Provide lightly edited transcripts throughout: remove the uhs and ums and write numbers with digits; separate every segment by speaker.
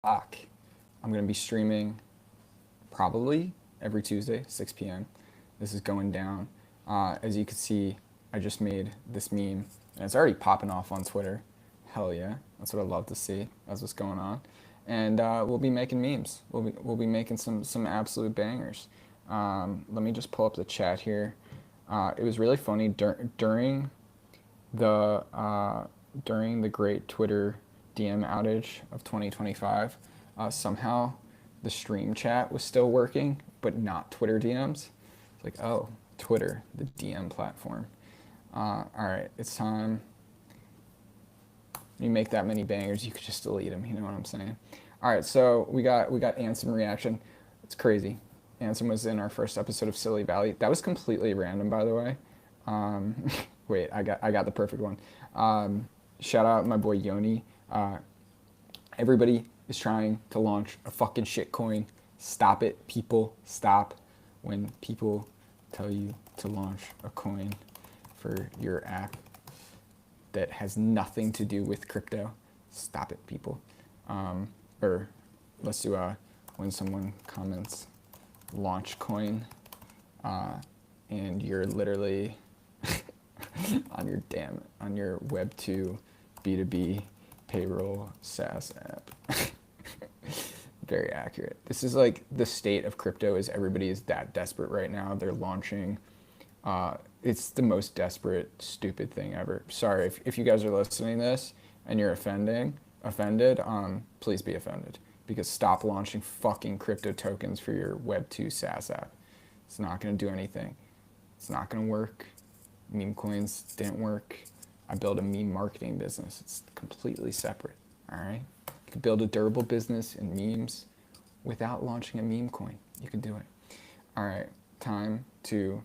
Speaker 1: back. I'm going to be streaming probably every Tuesday, 6 p.m. This is going down. As you can see, I just made this meme, and it's already popping off on Twitter. Hell yeah, that's what I love to see. That's what's going on. And we'll be making memes. We'll be making some absolute bangers. Let me just pull up the chat here. It was really funny the during the great Twitter DM outage of 2025. Somehow the stream chat was still working, but not Twitter DMs. It's like, oh, Twitter, the DM platform. All right, it's time. You make that many bangers, you could just delete them. You know what I'm saying? All right, so we got Ansem reaction. It's crazy. Ansem was in our first episode of Silly Valley. That was completely random, by the way. Wait, I got the perfect one. Shout out my boy Yoni. Everybody is trying to launch a fucking shitcoin. Stop it, people. Stop when people tell you to launch a coin for your app that has nothing to do with crypto. Stop it, people. Or let's do when someone comments launch coin and you're literally on your Web 2 B2B payroll SaaS app. Very accurate. This is like the state of crypto is everybody is that desperate right now. They're launching. It's the most desperate, stupid thing ever. Sorry, if you guys are listening to this and you're offended, please be offended. Because stop launching fucking crypto tokens for your Web 2 SaaS app. It's not going to do anything. It's not going to work. Meme coins didn't work. I built a meme marketing business. It's completely separate, all right? You can build a durable business in memes without launching a meme coin. You can do it. All right, time to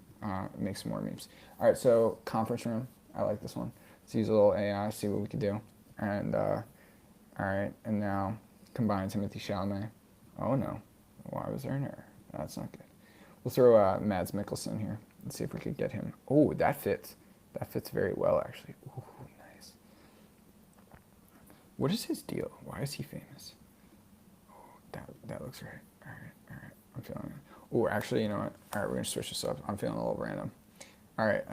Speaker 1: make some more memes. All right, so conference room. I like this one. Let's use a little AI, see what we can do. And all right, and now combine Timothy Chalamet. Oh no, why was there an error? That's not good. We'll throw Mads Mikkelsen here. Let's see if we could get him. Oh, that fits. That fits very well, actually. Ooh, nice. What is his deal? Why is he famous? Oh, that looks right. All right. I'm feeling it. Oh, actually, you know what? All right, we're gonna switch this up. I'm feeling a little random. All right.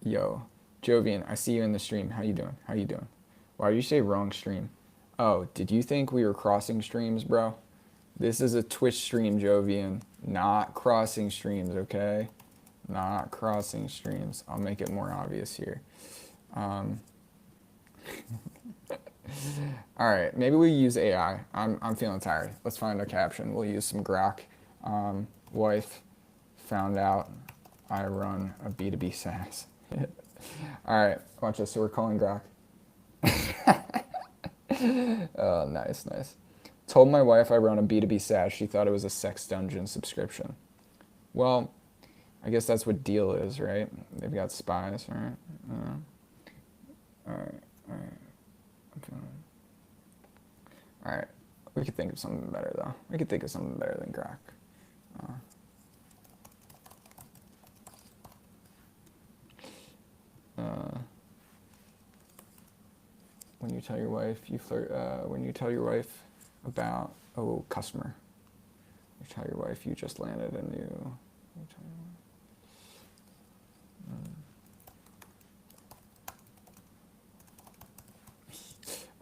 Speaker 1: Yo, Jovian, I see you in the stream. How you doing? Why did you say wrong stream? Oh, did you think we were crossing streams, bro? This is a Twitch stream, Jovian. Not crossing streams, okay? Not crossing streams. I'll make it more obvious here. All right, maybe we use AI. I'm feeling tired. Let's find a caption. We'll use some grok. Wife found out I run a B2B SaaS. All right, watch this. So we're calling grok. Oh, nice. Told my wife I run a B2B SaaS. She thought it was a sex dungeon subscription. Well, I guess that's what Deal is, right? They've got spies, right? All right. I'm feeling. All right. We could think of something better, though. We could think of something better than grok. When you tell your wife you flirt. When you tell your wife about customer. You tell your wife you just landed a new.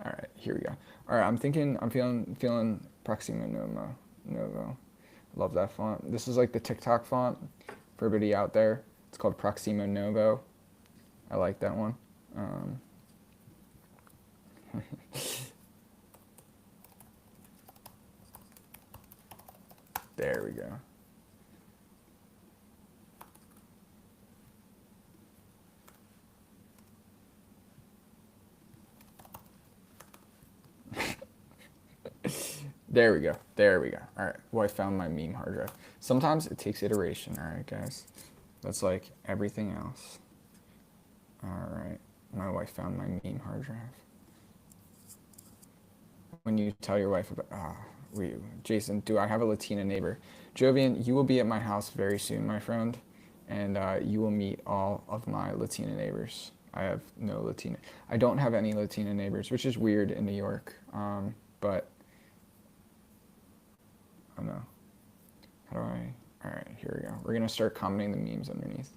Speaker 1: All right, here we go. All right, I'm feeling Proxima Novo. Love that font. This is like the TikTok font for everybody out there. It's called Proxima Novo. I like that one. There we go. There we go. All right. Well, I found my meme hard drive. Sometimes it takes iteration. All right, guys. That's like everything else. All right. My wife found my meme hard drive. When you tell your wife about... Jason, do I have a Latina neighbor? Jovian, you will be at my house very soon, my friend. And you will meet all of my Latina neighbors. I have no Latina. I don't have any Latina neighbors, which is weird in New York. But I don't know. How do I? All right, here we go. We're gonna start commenting the memes underneath.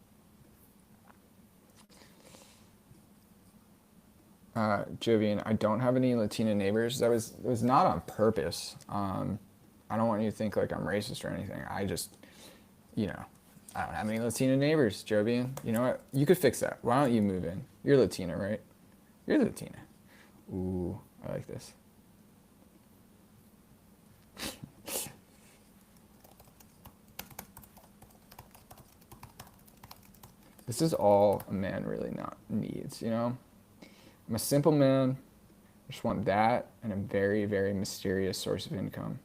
Speaker 1: Jovian, I don't have any Latina neighbors. It was not on purpose. I don't want you to think like I'm racist or anything. I just, you know, I don't have any Latina neighbors, Jovian. You know what? You could fix that. Why don't you move in? You're Latina, right? You're Latina. Ooh, I like this. This is all a man really not needs, you know? I'm a simple man. I just want that and a very, very mysterious source of income.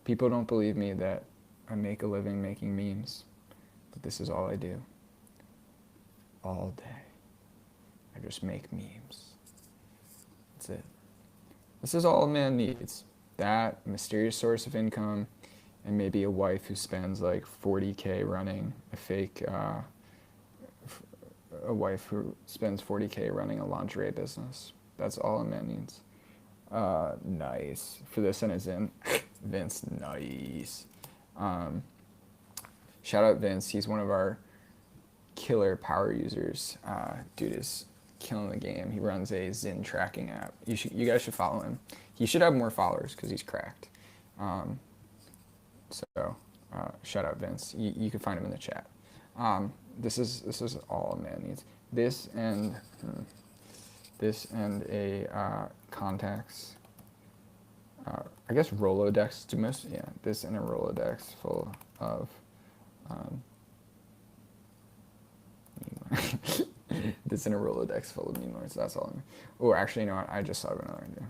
Speaker 1: People don't believe me that I make a living making memes, but this is all I do. All day. I just make memes. That's it. This is all a man needs. That, mysterious source of income, and maybe a wife who spends like 40K running a fake, a wife who spends 40K running a lingerie business. That's all a man needs. Nice. For this and his in. Vince, nice. Shout out Vince. He's one of our killer power users. Dude is killing the game. He runs a Zin tracking app. You guys should follow him. He should have more followers because he's cracked. Shout out Vince. You can find him in the chat. This is all a man needs. This and a contacts. I guess Rolodex to most. Yeah, this and a Rolodex full of. This in a Rolodex full of memelords. That's all. Oh, actually, you know what? I just thought of another idea.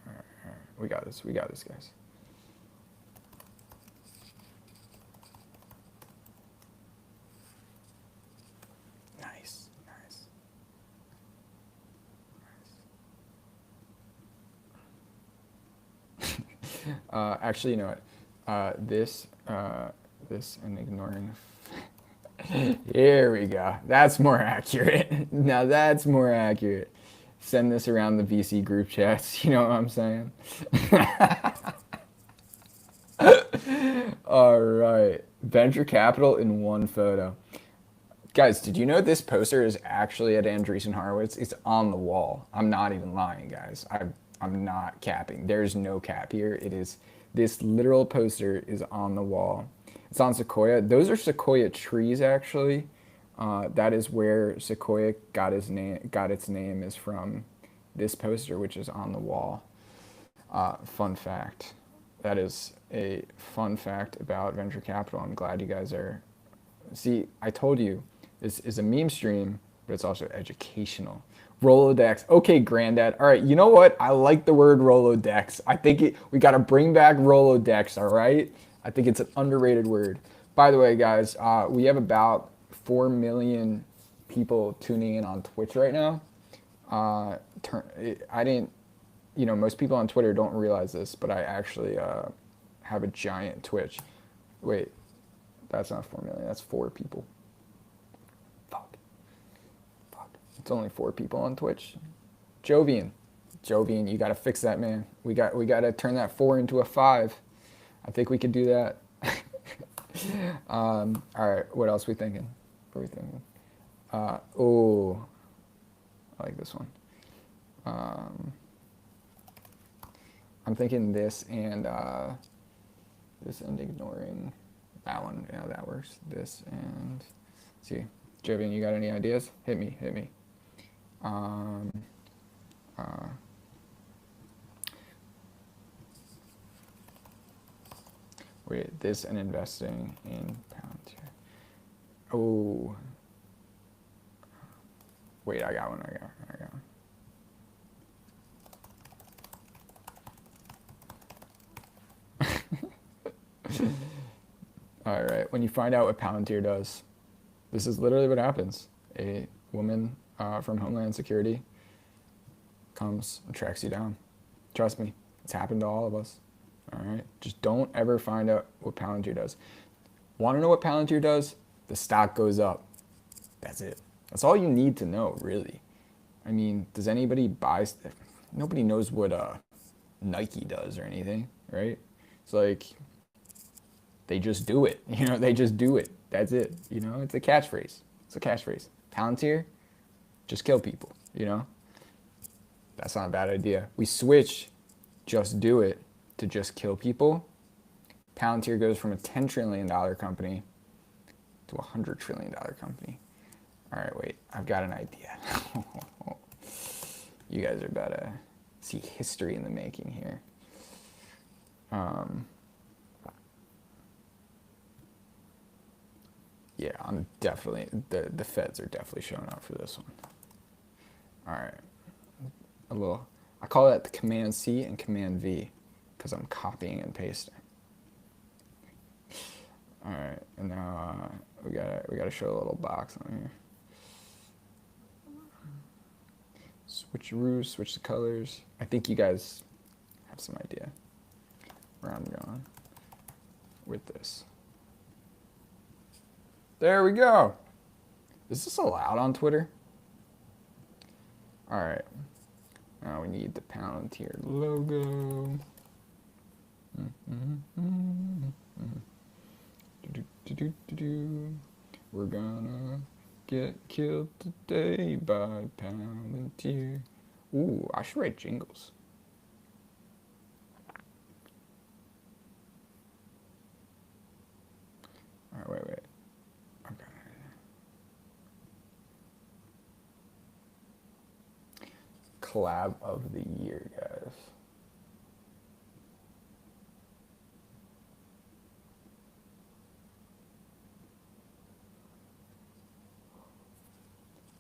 Speaker 1: All right. We got this. We got this, guys. Nice. Actually, you know what? This and ignoring. Here we go. That's more accurate. Now that's more accurate. Send this around the VC group chats. You know what I'm saying? All right. Venture capital in one photo. Guys, did you know this poster is actually at Andreessen Horowitz? It's on the wall. I'm not even lying, guys. I'm not capping. There's no cap here. It is, this literal poster is on the wall. It's on Sequoia. Those are Sequoia trees, actually. That is where Sequoia got its name is from this poster, which is on the wall. Fun fact. That is a fun fact about venture capital. I'm glad you guys are. See, I told you, this is a meme stream, but it's also educational. Rolodex. Okay, granddad. All right, you know what? I like the word Rolodex. I think we got to bring back Rolodex, all right? I think it's an underrated word. By the way, guys, we have about 4 million people tuning in on Twitch right now. I didn't, you know, most people on Twitter don't realize this, but I actually have a giant Twitch. Wait, that's not 4 million. That's 4 people. Fuck. It's only 4 people on Twitch. Jovian, you got to fix that, man. We got to turn that 4 into a 5. I think we could do that. All right, what else are we thinking? Oh, I like this one. I'm thinking this and ignoring that one. Yeah, that works. This and let's see, Jovian, you got any ideas? Hit me. Wait, this and investing in Palantir. Oh, wait, I got one. All right, when you find out what Palantir does, this is literally what happens. A woman from Homeland Security comes and tracks you down. Trust me, it's happened to all of us. All right, just don't ever find out what Palantir does. Want to know what Palantir does? the stock goes up. That's it. That's all you need to know, really. I mean, does anybody buy? Nobody knows what Nike does or anything, right? It's like they just do it. You know, they just do it. That's it. You know, it's a catchphrase. It's a catchphrase. Palantir, just kill people. You know, that's not a bad idea. We switch, just do it, to just kill people. Palantir goes from a $10 trillion company to a $100 trillion company. All right, wait, I've got an idea. You guys are about to see history in the making here. Yeah, I'm definitely, the feds are definitely showing up for this one. All right, I call that the Command C and Command V because I'm copying and pasting. All right, and now we gotta show a little box on here. Switcheroo, switch the colors. I think you guys have some idea where I'm going with this. There we go. Is this allowed on Twitter? All right. Now we need the Palantir logo. We're gonna get killed today by Palantir. Ooh, I should write jingles. All right, wait. Okay. Collab of the year, guys.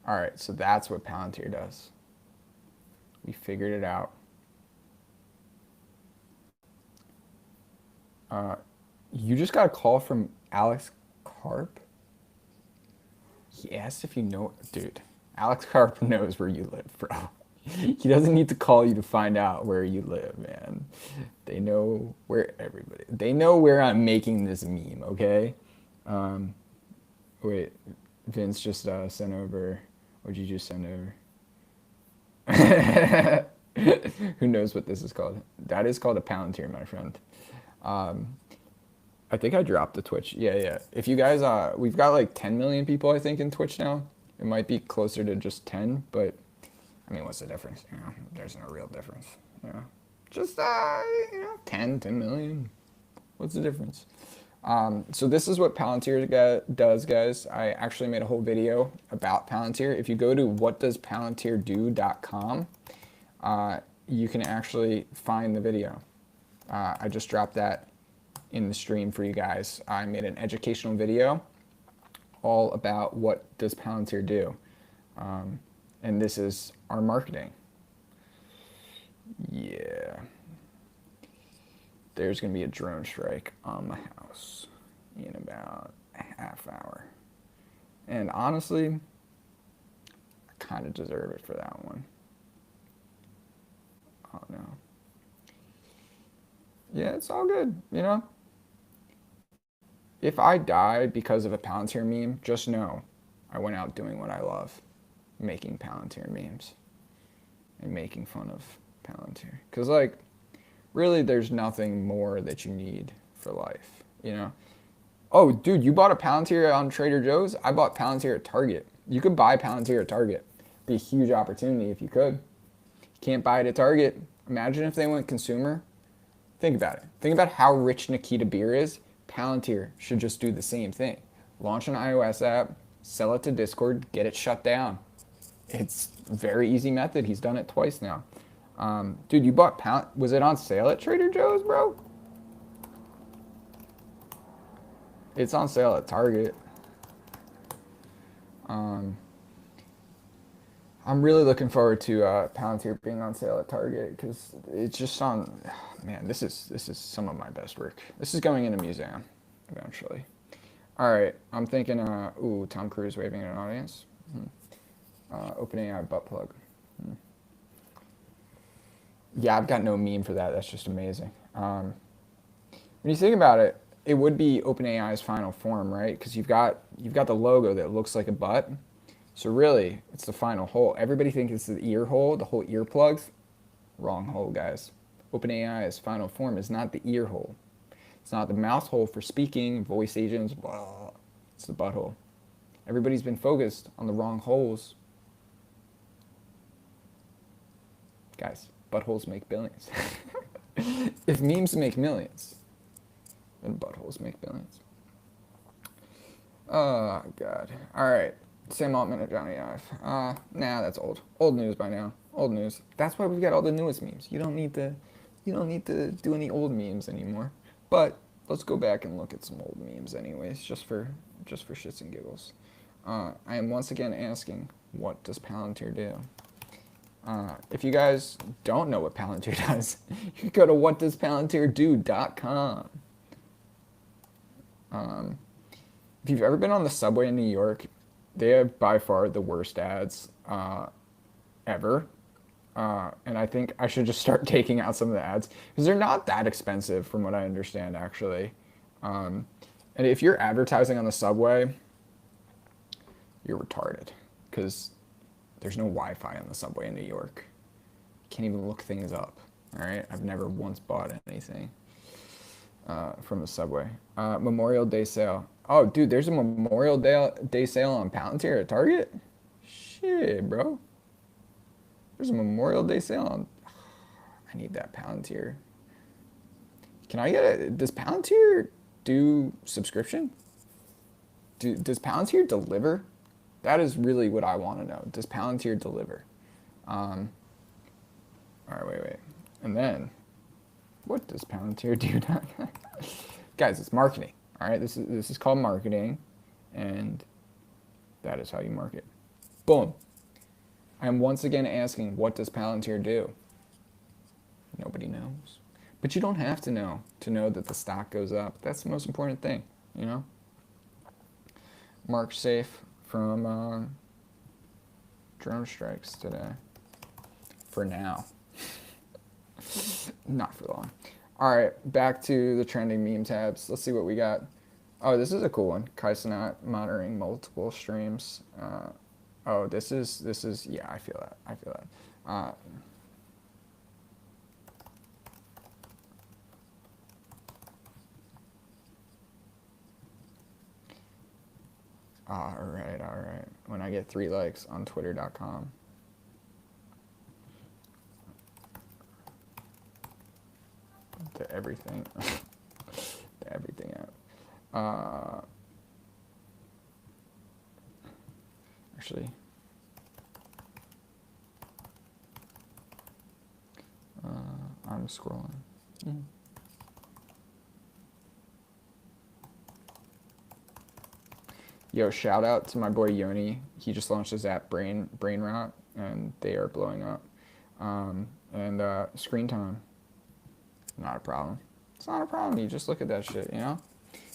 Speaker 1: All right, so that's what Palantir does. We figured it out. You just got a call from Alex Karp. He asked if you know, dude. Alex Karp knows where you live, bro. He doesn't need to call you to find out where you live, man. They know where everybody. They know where I'm making this meme. Okay. Wait, Vince just sent over. What'd you just send over? Who knows what this is called? That is called a Palantir, my friend. I think I dropped the Twitch. Yeah. If you guys, we've got like 10 million people, I think, in Twitch now. It might be closer to just 10, but I mean, what's the difference? You know, there's no real difference. You know, just 10 million. What's the difference? So this is what Palantir does, guys. I actually made a whole video about Palantir. If you go to whatdoespalantirdo.com, you can actually find the video. I just dropped that in the stream for you guys. I made an educational video all about what does Palantir do. And this is our marketing. Yeah. There's going to be a drone strike on my house in about a half hour. And honestly, I kind of deserve it for that one. Oh no. Yeah, it's all good, you know? If I died because of a Palantir meme, just know I went out doing what I love, making Palantir memes and making fun of Palantir. Because, like, really, there's nothing more that you need for life, you know? Oh, dude, you bought a Palantir on Trader Joe's? I bought Palantir at Target. You could buy Palantir at Target. It'd be a huge opportunity if you could. You can't buy it at Target. Imagine if they went consumer. Think about it. Think about how rich Nikita Beer is. Palantir should just do the same thing. Launch an iOS app, sell it to Discord, get it shut down. It's a very easy method. He's done it twice now. Dude, you bought was it on sale at Trader Joe's, bro? It's on sale at Target. I'm really looking forward to Palantir being on sale at Target because it's just on. Man, this is some of my best work. This is going in a museum eventually. All right, I'm thinking. Ooh, Tom Cruise waving at an audience. OpenAI butt plug. Yeah, I've got no meme for that. That's just amazing. When you think about it, it would be OpenAI's final form, right? Because you've got the logo that looks like a butt. So really, it's the final hole. Everybody thinks it's the ear hole, the whole earplugs. Wrong hole, guys. OpenAI's final form is not the ear hole. It's not the mouth hole for speaking, voice agents, blah. It's the butthole. Everybody's been focused on the wrong holes. Guys, buttholes make billions. If memes make millions, then buttholes make billions. Oh, God. All right. Sam Altman and Johnny Ive. Nah, that's old. Old news by now. Old news. That's why we've got all the newest memes. You don't need to do any old memes anymore. But let's go back and look at some old memes anyways, just for shits and giggles. I am once again asking, what does Palantir do? If you guys don't know what Palantir does, you can go to whatdoespalantirdo.com. If you've ever been on the subway in New York, they have by far the worst ads ever. And I think I should just start taking out some of the ads because they're not that expensive from what I understand, actually. And if you're advertising on the subway, you're retarded because there's no Wi-Fi on the subway in New York. You can't even look things up, all right? I've never once bought anything from the subway. Memorial Day sale. Oh, dude, there's a Memorial Day sale on Palantir at Target? Shit, bro. There's a Memorial Day sale on... I need that Palantir. Can I get it? Does Palantir do subscription? Does Palantir deliver? That is really what I want to know. Does Palantir deliver? All right, wait. And then, what does Palantir do? Guys, it's marketing. All right, this is called marketing, and that is how you market. Boom. I am once again asking, what does Palantir do? Nobody knows. But you don't have to know that the stock goes up. That's the most important thing, you know? Mark safe from drone strikes today. For now. Not for long. All right, back to the trending meme tabs. Let's see what we got. Oh, this is a cool one. Kai Cenat monitoring multiple streams. Oh, this is, yeah, I feel that. All right. When I get 3 likes on twitter.com. To everything. To everything out. Actually. I'm scrolling. Yo, shout out to my boy Yoni. He just launched his app Brain Rot, and they are blowing up. And screen time, not a problem. It's not a problem. You just look at that shit, you know?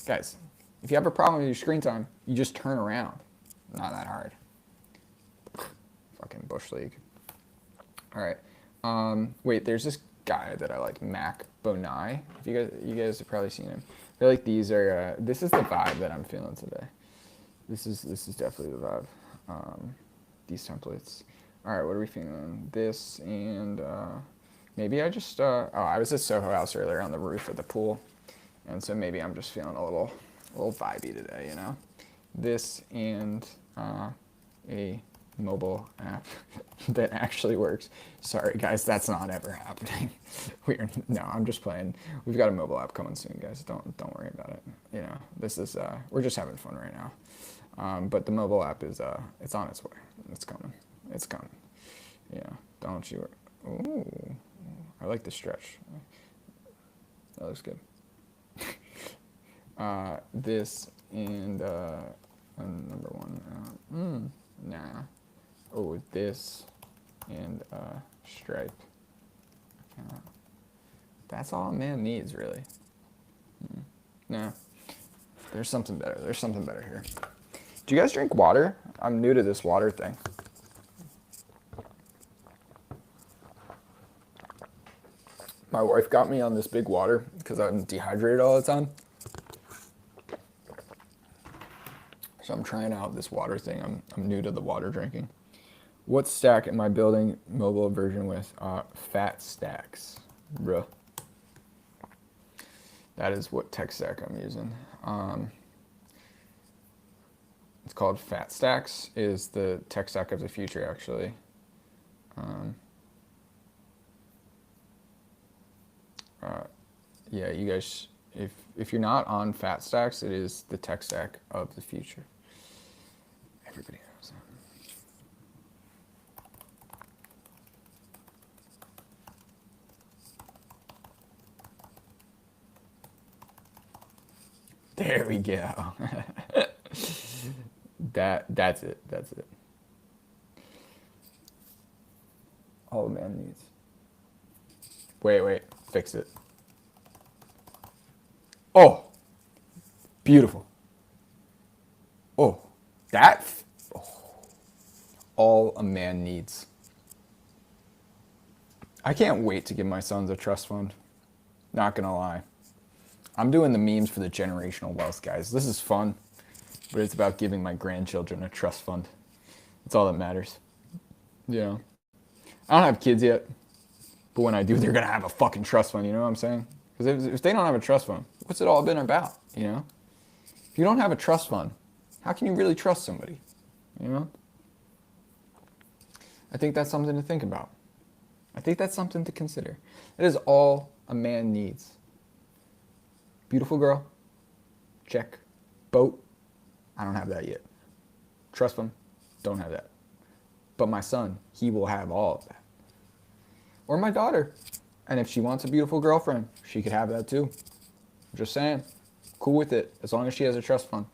Speaker 1: Guys, if you have a problem with your screen time, you just turn around. Not that hard. Fucking Bush League. All right. Wait, there's this guy that I like, Mac Bonai. If you guys have probably seen him. I feel like these are. This is the vibe that I'm feeling today. This is definitely the vibe. These templates. All right, what are we feeling? This and maybe I just. I was at Soho House earlier on the roof of the pool, and so maybe I'm just feeling a little vibey today, you know. This and a mobile app that actually works. Sorry guys, that's not ever happening. I'm just playing. We've got a mobile app coming soon, guys. Don't worry about it. You know, this is we're just having fun right now. But the mobile app is it's on its way. It's coming. Yeah, don't you? Ooh, I like the stretch. That looks good. This and number one. Nah. Oh, this and Stripe. That's all a man needs, really. Nah. There's something better. There's something better here. Do you guys drink water? I'm new to this water thing. My wife got me on this big water because I'm dehydrated all the time. So I'm trying out this water thing. I'm new to the water drinking. What stack am I building mobile version with? Fat stacks, bruh. That is what tech stack I'm using. It's called Fat Stacks. Is the tech stack of the future actually? Yeah, you guys. If you're not on Fat Stacks, it is the tech stack of the future. Everybody knows that. There we go. That's it. That's it. All a man needs. Wait. Fix it. Oh, beautiful. Oh, that. Oh, all a man needs. I can't wait to give my sons a trust fund. Not gonna lie. I'm doing the memes for the generational wealth, guys. This is fun, but it's about giving my grandchildren a trust fund. That's all that matters. You know, I don't have kids yet, but when I do, they're gonna have a fucking trust fund. You know what I'm saying? Because if they don't have a trust fund, what's it all been about? You know, if you don't have a trust fund, how can you really trust somebody? You know, I think that's something to think about. I think that's something to consider. That is all a man needs. Beautiful girl, check. Boat, I don't have that yet. Trust fund, don't have that. But my son, he will have all of that. Or my daughter. And if she wants a beautiful girlfriend, she could have that too. I'm just saying, cool with it, as long as she has a trust fund.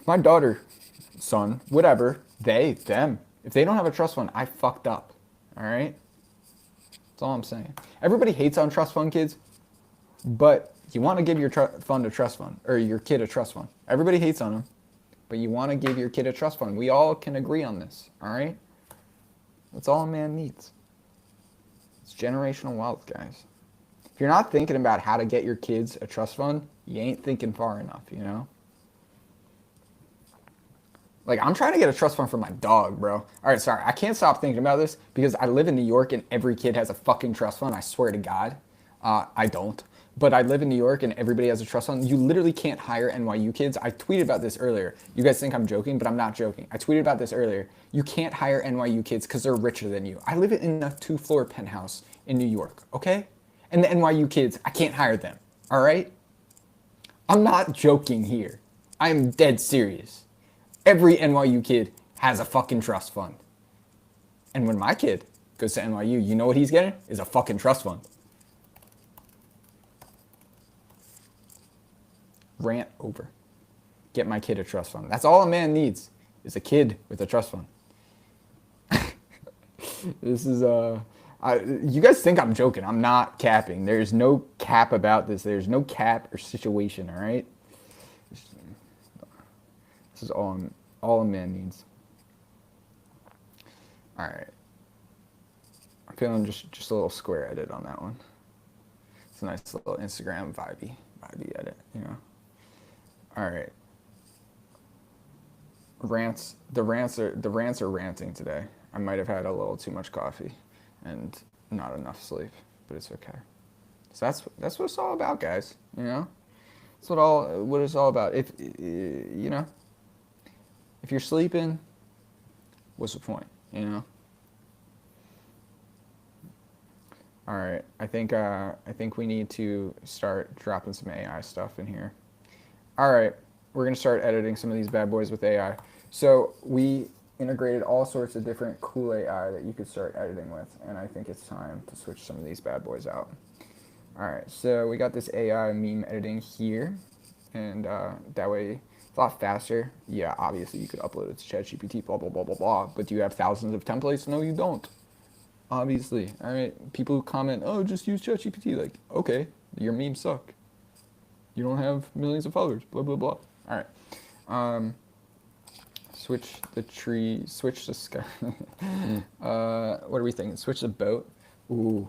Speaker 1: My daughter, son, whatever, they, them, if they don't have a trust fund, I fucked up. All right? That's all I'm saying. Everybody hates on trust fund kids, but you want to give your fund a trust fund, or your kid a trust fund. Everybody hates on them, but you want to give your kid a trust fund. We all can agree on this, all right? That's all a man needs. It's generational wealth, guys. If you're not thinking about how to get your kids a trust fund, you ain't thinking far enough, you know? Like, I'm trying to get a trust fund for my dog, bro. All right, sorry. I can't stop thinking about this because I live in New York and every kid has a fucking trust fund. I swear to God. I don't. But I live in New York and everybody has a trust fund. You literally can't hire NYU kids. I tweeted about this earlier. You guys think I'm joking, but I'm not joking. I tweeted about this earlier. You can't hire NYU kids because they're richer than you. I live in a 2-floor penthouse in New York, okay? And the NYU kids, I can't hire them, all right? I'm not joking here. I am dead serious. Every NYU kid has a fucking trust fund. And when my kid goes to NYU, you know what he's getting? Is a fucking trust fund. Rant over. Get my kid a trust fund. That's all a man needs, is a kid with a trust fund. This is, you guys think I'm joking. I'm not capping. There's no cap about this. There's no cap or situation, all right? This is all a man needs. All right. I'm feeling just a little square edit on that one. It's a nice little Instagram vibey edit, you know? All right. The rants are ranting today. I might have had a little too much coffee and not enough sleep, but it's okay. So that's what it's all about, guys. You know, that's what it's all about. If you know, if you're sleeping, what's the point? You know. All right, I think we need to start dropping some AI stuff in here. All right, we're gonna start editing some of these bad boys with AI. So we integrated all sorts of different cool AI that you could start editing with, and I think it's time to switch some of these bad boys out. All right, so we got this AI meme editing here, and that way it's a lot faster. Yeah, obviously you could upload it to ChatGPT, blah, blah, blah, blah, blah, but do you have thousands of templates? No, you don't. Obviously, all right, people who comment, oh, just use ChatGPT, like, okay, your memes suck. You don't have millions of followers, blah, blah, blah. All right. Switch the tree, switch the sky. What are we thinking? Switch the boat. Ooh,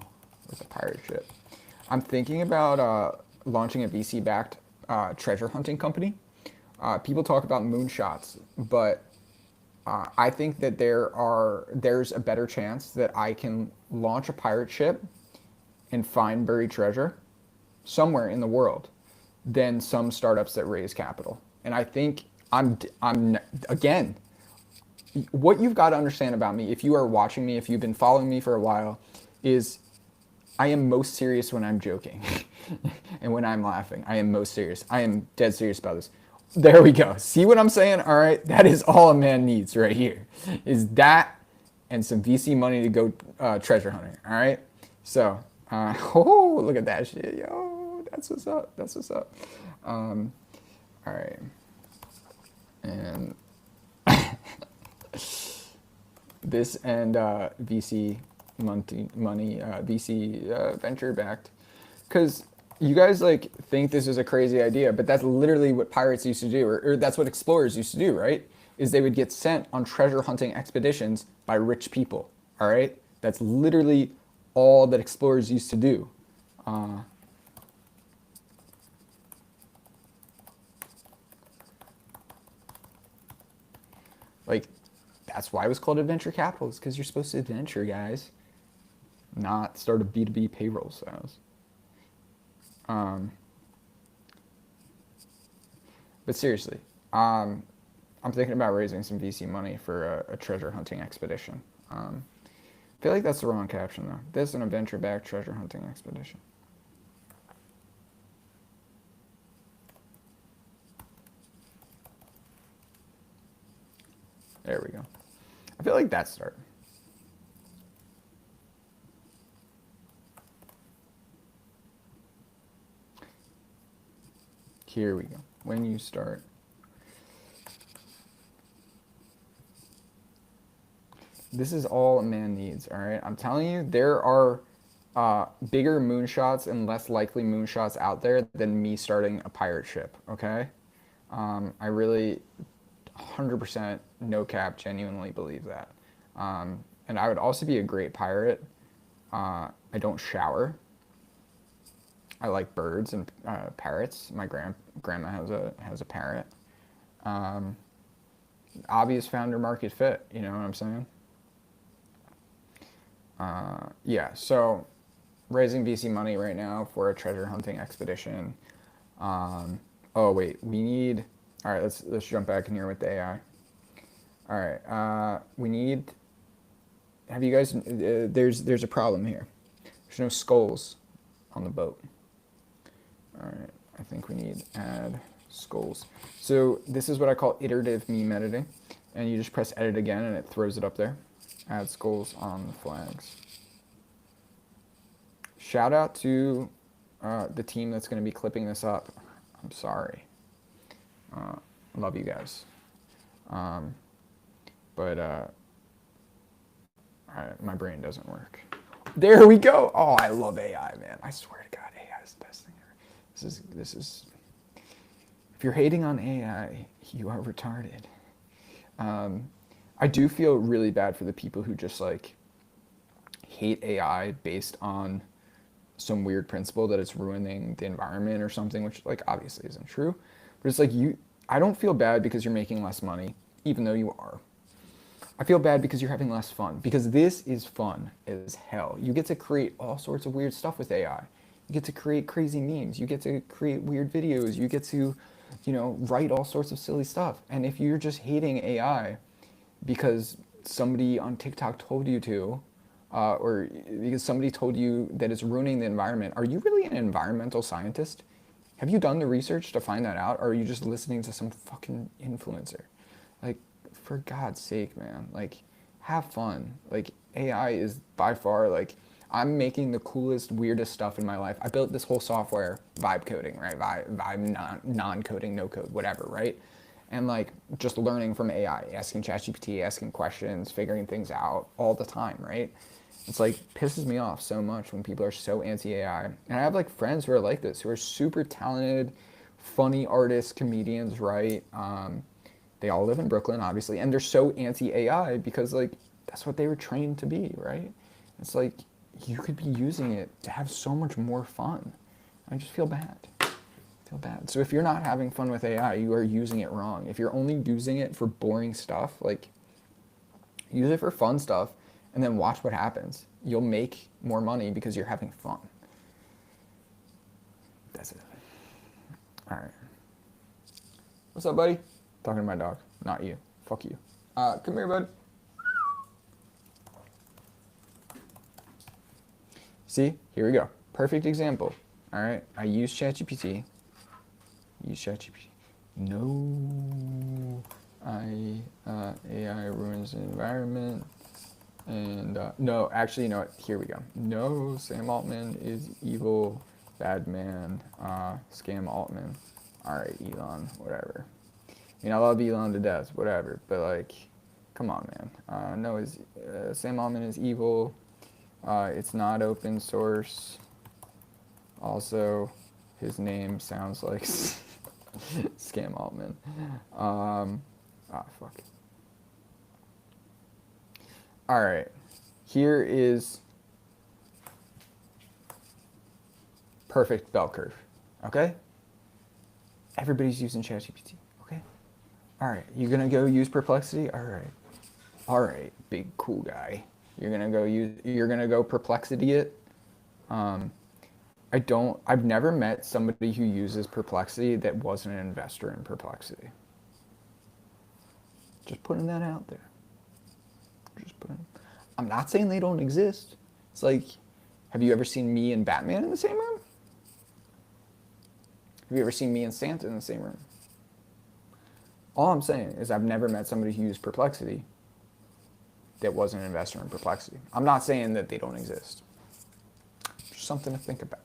Speaker 1: with a pirate ship. I'm thinking about launching a VC-backed treasure hunting company. People talk about moonshots, but I think that there's a better chance that I can launch a pirate ship and find buried treasure somewhere in the world than some startups that raise capital. And I think I'm again, what you've got to understand about me, if you are watching me, if you've been following me for a while, is I am most serious when I'm joking. And when I'm laughing, I am most serious. I am dead serious about this. There we go. See what I'm saying? All right. That is all a man needs right here, is that and some VC money to go treasure hunting. All right. So, oh, look at that shit. Yo, that's what's up. That's what's up. All right. And this and VC VC venture backed, because you guys like think this is a crazy idea, but that's literally what pirates used to do, or that's what explorers used to do, right? Is they would get sent on treasure hunting expeditions by rich people. All right, that's literally all that explorers used to do. Like, that's why it was called adventure capital, is because you're supposed to adventure, guys, not start a B2B payroll sales. But seriously, I'm thinking about raising some VC money for a treasure hunting expedition. I feel like that's the wrong caption, though. This is an adventure-backed treasure hunting expedition. There we go. I feel like that's start. Here we go. When you start. This is all a man needs, all right? I'm telling you, there are bigger moonshots and less likely moonshots out there than me starting a pirate ship, okay? I really 100% no cap genuinely believe that. And I would also be a great pirate. I don't shower. I like birds and parrots. My grandma has a parrot. Obvious founder market fit. You know what I'm saying? Yeah. So raising VC money right now for a treasure hunting expedition. Oh wait, we need. All right, let's jump back in here with the AI. All right, we need. Have you guys? There's a problem here. There's no skulls on the boat. All right, I think we need add skulls. So this is what I call iterative meme editing, and you just press edit again, and it throws it up there. Add skulls on the flags. Shout out to the team that's going to be clipping this up. I'm sorry. Love you guys. But my brain doesn't work. There we go. Oh, I love AI, man. I swear to God, AI is the best thing ever. This is. If you're hating on AI, you are retarded. I do feel really bad for the people who just like hate AI based on some weird principle that it's ruining the environment or something, which like obviously isn't true. But it's like I don't feel bad because you're making less money, even though you are. I feel bad because you're having less fun, because this is fun as hell. You get to create all sorts of weird stuff with AI. You get to create crazy memes. You get to create weird videos. You get to, write all sorts of silly stuff. And if you're just hating AI because somebody on TikTok told you to, or because somebody told you that it's ruining the environment, are you really an environmental scientist? Have you done the research to find that out, or are you just listening to some fucking influencer? Like, for God's sake, man, like, have fun. Like, AI is by far, like, I'm making the coolest, weirdest stuff in my life. I built this whole software, vibe coding, right? Vibe non-coding, no code, whatever, right? And like, just learning from AI, asking ChatGPT, asking questions, figuring things out all the time, right? It's like, pisses me off so much when people are so anti-AI. And I have like friends who are like this, who are super talented, funny artists, comedians, right? They all live in Brooklyn, obviously, and they're so anti-AI because like, that's what they were trained to be, right? It's like, you could be using it to have so much more fun. I just feel bad. feel bad. So if you're not having fun with AI, you are using it wrong. If you're only using it for boring stuff, like use it for fun stuff and then watch what happens. You'll make more money because you're having fun. That's it. All right. What's up, buddy? Talking to my dog, not you. Fuck you. Come here, bud. See, here we go. Perfect example. All right, I use ChatGPT. No, AI ruins the environment. And no, actually, you know what? Here we go. No, Sam Altman is evil, bad man, scam Altman. All right, Elon, whatever. I mean, I love Elon to death, whatever. But like, come on, man. No, Sam Altman is evil. It's not open source. Also, his name sounds like Scam Altman. Fuck. All right. Here is perfect bell curve. Okay? Everybody's using ChatGPT. Okay? All right. You're going to go use Perplexity? All right. All right, big cool guy. You're going to go Perplexity it? I've never met somebody who uses Perplexity that wasn't an investor in Perplexity. Just putting that out there. I'm not saying they don't exist. It's like, have you ever seen me and Batman in the same room? Have you ever seen me and Santa in the same room? All I'm saying is I've never met somebody who used Perplexity that wasn't an investor in Perplexity. I'm not saying that they don't exist. Just something to think about.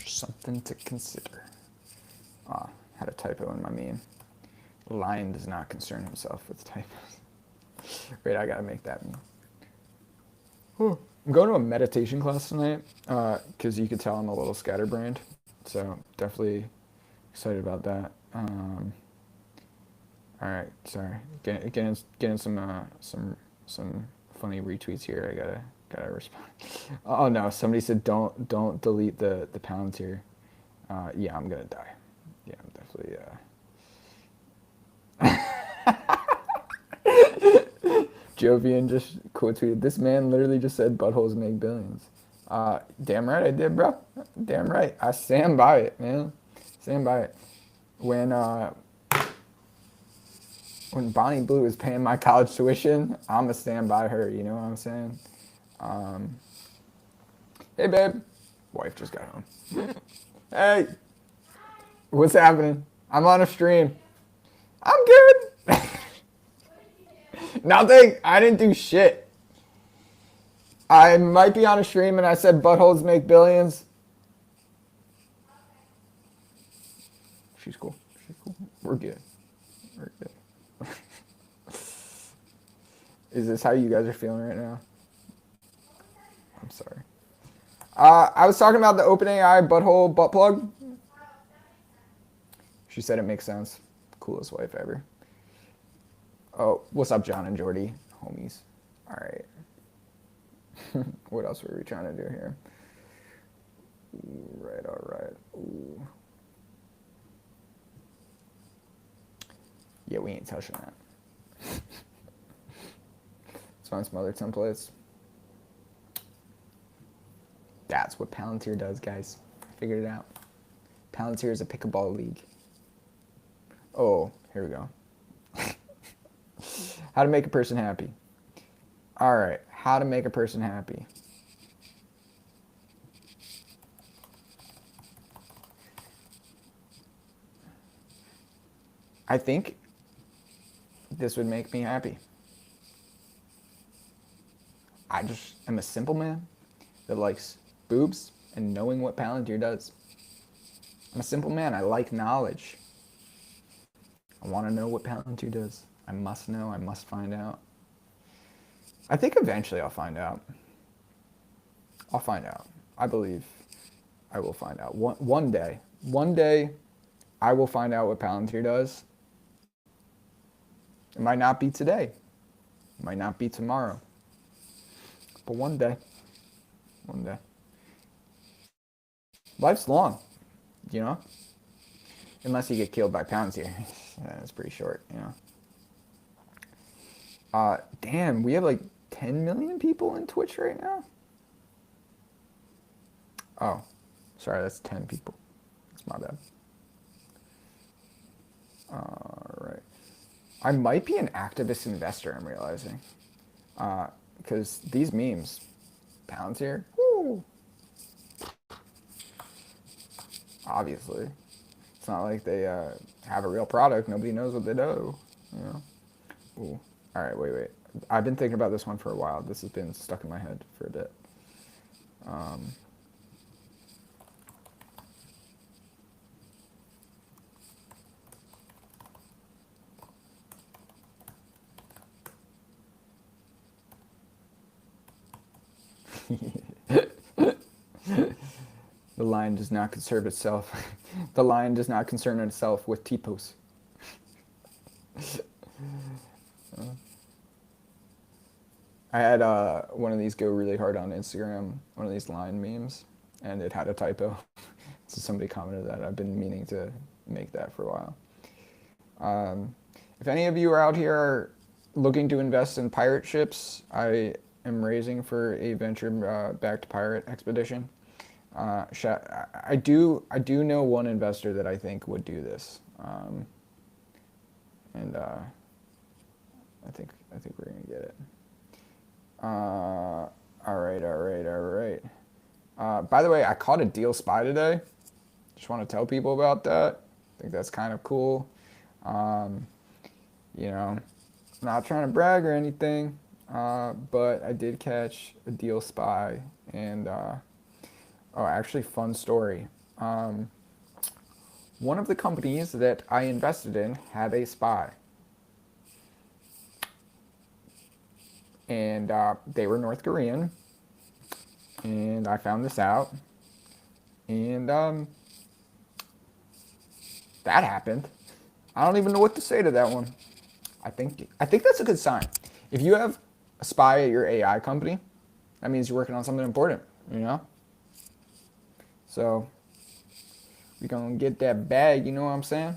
Speaker 1: Something to consider. Had a typo in my meme. Lion does not concern himself with typos. Wait, I gotta make that meme. I'm going to a meditation class tonight because you could tell I'm a little scatterbrained. So definitely excited about that. All right, sorry. Getting some funny retweets here. I gotta respond. Oh no, somebody said don't delete the Palantir. Yeah, I'm gonna die. Yeah, I'm definitely Jovian just quote tweeted, "This man literally just said buttholes make billions." Damn right I did, bro. Damn right. I stand by it, man. Stand by it. When Bonnie Blue is paying my college tuition, I'm gonna stand by her. You know what I'm saying? Hey, babe. Wife just got home. Hey. What's happening? I'm on a stream. I'm good. Nothing. I didn't do shit. I might be on a stream and I said buttholes make billions. She's cool. We're good. Is this how you guys are feeling right now? I'm sorry. I was talking about the OpenAI butthole butt plug. She said it makes sense. Coolest wife ever. Oh, what's up, John and Jordy? Homies. All right. What else were we trying to do here? Right, all right. Ooh. Yeah, we ain't touching that. Let's find some other templates. That's what Palantir does, guys. Figured it out. Palantir is a pickleball league. Oh, here we go. How to make a person happy. All right, how to make a person happy. I think this would make me happy. I just am a simple man that likes boobs and knowing what Palantir does. I'm a simple man. I like knowledge. I want to know what Palantir does. I must know. I must find out. I think eventually I'll find out. I'll find out. I believe I will find out. One day. One day I will find out what Palantir does. It might not be today. It might not be tomorrow. But one day. One day. Life's long, you know? Unless you get killed by Palantir. That's pretty short, you know? Damn, we have like 10 million people in Twitch right now? Oh, sorry, that's 10 people. That's my bad. All right. I might be an activist investor, I'm realizing. Because these memes, Palantir, woo, obviously. It's not like they have a real product. Nobody knows what they do, you know? Ooh. All right, wait. I've been thinking about this one for a while. This has been stuck in my head for a bit. The lion does not concern itself. The lion does not concern itself with T-pose. I had one of these go really hard on Instagram, one of these line memes, and it had a typo. So somebody commented that. I've been meaning to make that for a while. If any of you are out here looking to invest in pirate ships, I am raising for a venture-backed pirate expedition. I do know one investor that I think would do this, and I think we're gonna get it. All right. By the way, I caught a deal spy today. Just want to tell people about that. I think that's kind of cool. You know, not trying to brag or anything, but I did catch a deal spy, and actually, fun story. One of the companies that I invested in had a spy. And they were North Korean. And I found this out. And that happened. I don't even know what to say to that one. I think that's a good sign. If you have a spy at your AI company, that means you're working on something important, you know? So we're gonna get that bag, you know what I'm saying?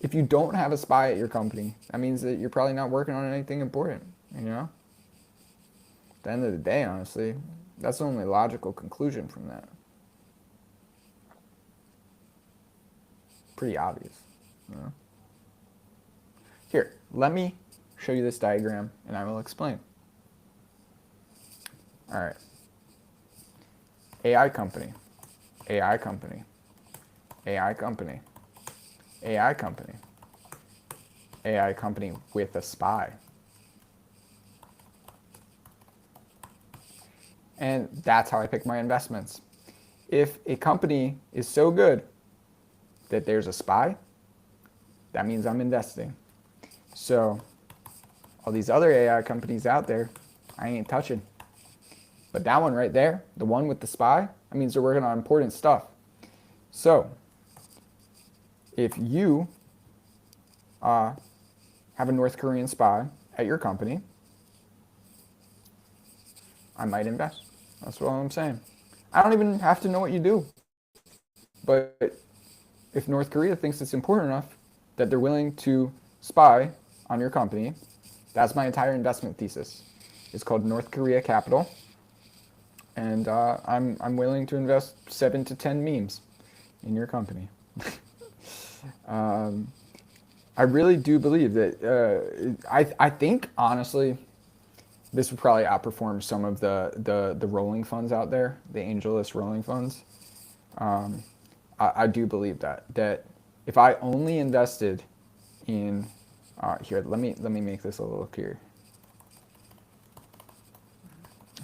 Speaker 1: If you don't have a spy at your company, that means that you're probably not working on anything important, you know? At the end of the day, honestly, that's the only logical conclusion from that. Pretty obvious, you know? Here, let me show you this diagram and I will explain. All right. AI company, AI company, AI company, AI company, AI company with a spy. And that's how I pick my investments. If a company is so good that there's a spy, that means I'm investing. So all these other AI companies out there, I ain't touching. But that one right there, the one with the spy, that means they're working on important stuff. So if you have a North Korean spy at your company, I might invest. That's what I'm saying. I don't even have to know what you do. But if North Korea thinks it's important enough that they're willing to spy on your company, that's my entire investment thesis. It's called North Korea Capital. And I'm willing to invest 7 to 10 memes in your company. I really do believe that. I think honestly, this would probably outperform some of the rolling funds out there, the AngelList rolling funds. I do believe that if I only invested in here, let me make this a little clearer.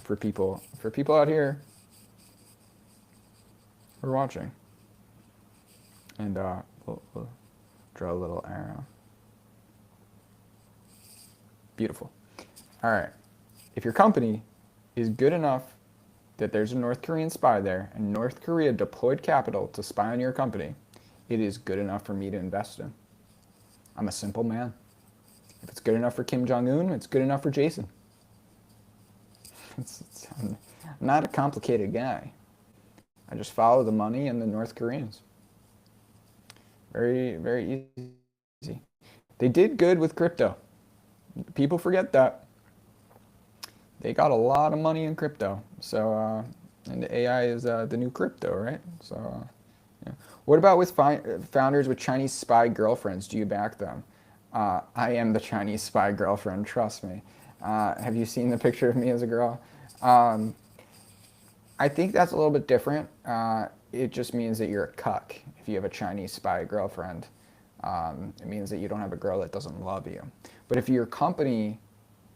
Speaker 1: For people out here who are watching. And we'll draw a little arrow. Beautiful. All right. If your company is good enough that there's a North Korean spy there and North Korea deployed capital to spy on your company, it is good enough for me to invest in. I'm a simple man. If it's good enough for Kim Jong-un, it's good enough for Jason. I'm not a complicated guy. I just follow the money and the North Koreans. Very, very easy. They did good with crypto. People forget that. They got a lot of money in crypto. So, and the AI is the new crypto, right? So, yeah. What about with founders with Chinese spy girlfriends? Do you back them? I am the Chinese spy girlfriend, trust me. Have you seen the picture of me as a girl? I think that's a little bit different. It just means that you're a cuck if you have a Chinese spy girlfriend. It means that you don't have a girl that doesn't love you. But if your company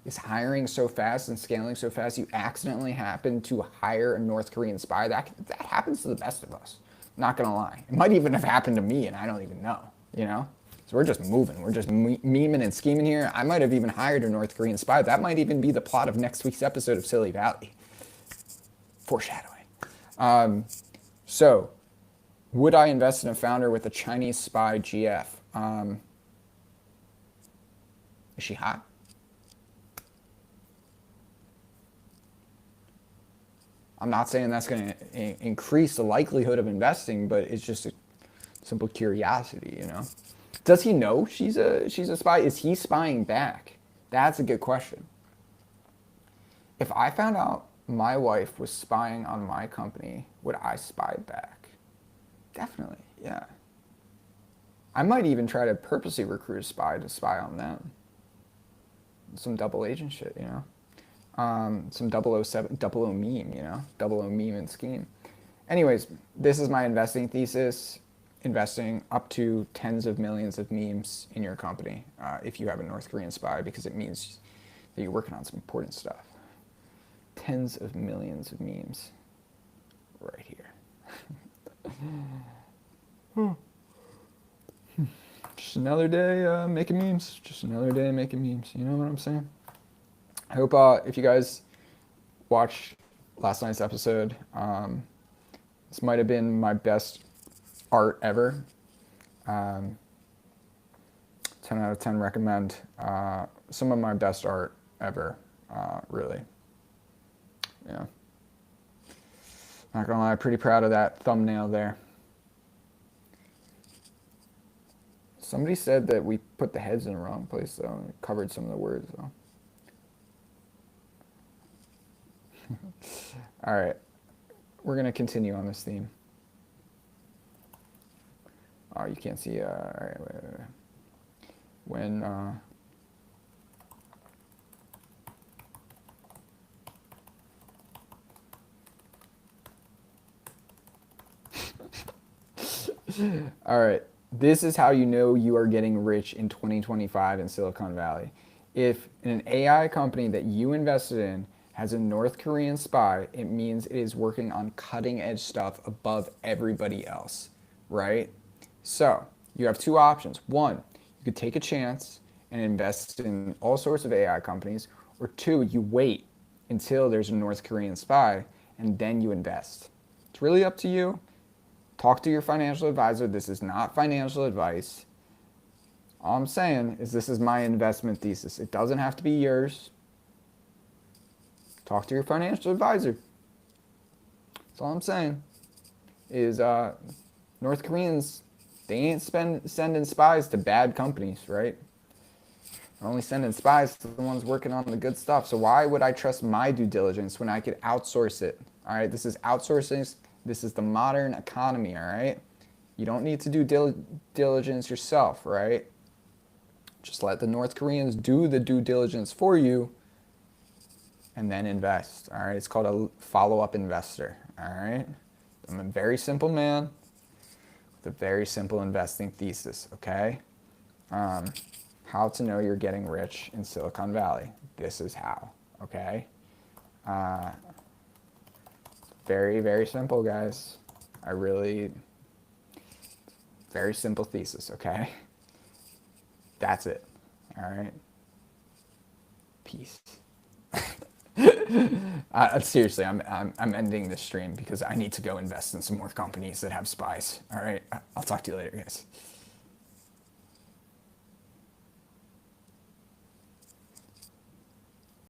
Speaker 1: is hiring so fast and scaling so fast, you accidentally happen to hire a North Korean spy, that happens to the best of us. Not gonna lie. It might even have happened to me and I don't even know, you know? So we're just moving. We're just memeing and scheming here. I might have even hired a North Korean spy. That might even be the plot of next week's episode of Silly Valley. Foreshadowing. So, would I invest in a founder with a Chinese spy GF? Is she hot? I'm not saying that's going to increase the likelihood of investing, but it's just a simple curiosity, you know? Does he know she's a spy? Is he spying back? That's a good question. If I found out my wife was spying on my company, would I spy back? Definitely, yeah. I might even try to purposely recruit a spy to spy on them. Some double agent shit, you know? Some 007, 00 meme, you know? 00 meme and scheme. Anyways, this is my investing thesis. Investing up to tens of millions of memes in your company if you have a North Korean spy, because it means that you're working on some important stuff. Tens of millions of memes right here. Just another day making memes. Just another day making memes. You know what I'm saying? I hope if you guys watched last night's episode, this might have been my best art ever. 10 out of 10 recommend. Some of my best art ever, really. Yeah. Not gonna lie, pretty proud of that thumbnail there. Somebody said that we put the heads in the wrong place, though. It covered some of the words, though. All right. We're going to continue on this theme. Oh, you can't see. All right, wait. When all right. This is how you know you are getting rich in 2025 in Silicon Valley. If an AI company that you invested in has a North Korean spy, it means it is working on cutting edge stuff above everybody else, right? So you have two options. One, you could take a chance and invest in all sorts of AI companies, or two, you wait until there's a North Korean spy and then you invest. It's really up to you. Talk to your financial advisor. This is not financial advice. All I'm saying is this is my investment thesis. It doesn't have to be yours. Talk to your financial advisor. That's all I'm saying. Is North Koreans, they ain't sending spies to bad companies, right? They're only sending spies to the ones working on the good stuff. So why would I trust my due diligence when I could outsource it? All right, this is outsourcing. This is the modern economy, all right? You don't need to do diligence yourself, right? Just let the North Koreans do the due diligence for you and then invest, all right? It's called a follow-up investor, all right? I'm a very simple man with a very simple investing thesis, okay? How to know you're getting rich in Silicon Valley. This is how, okay? Very, very simple, guys. Very simple thesis, okay? That's it, all right? Peace. Seriously, I'm ending this stream because I need to go invest in some more companies that have spies, all right? I'll talk to you later, guys.